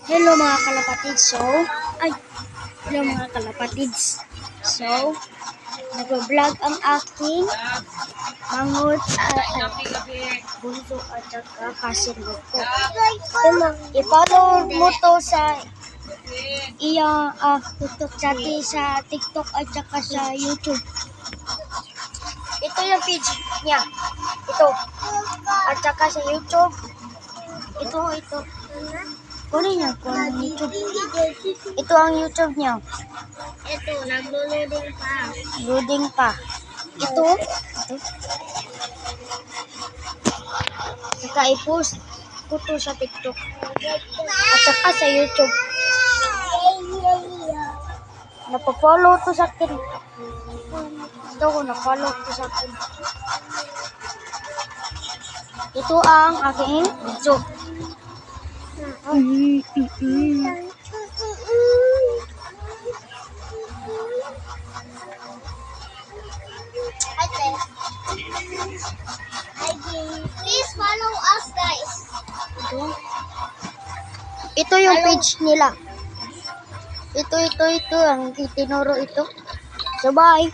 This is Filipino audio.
Hello mga kalapatids. Hello mga kalapatids. Nag-vlog ang aking mangot bunso at saka kasilog ko. I-follow mo to sa sa TikTok at saka sa YouTube. Ito yung page niya. Ito. At saka sa YouTube. Ito. Kunin niya po ang YouTube. Ito ang YouTube niya. Ito, naglo-loading pa. Loading pa. Ito. Saka i-post ko to sa TikTok. At saka sa YouTube. Napafollow to sa akin. Ito ko na-follow to sa akin. Ito ang aking YouTube. Please follow us, guys. Ito yung page nila. Ito ang itinuro ito. So bye.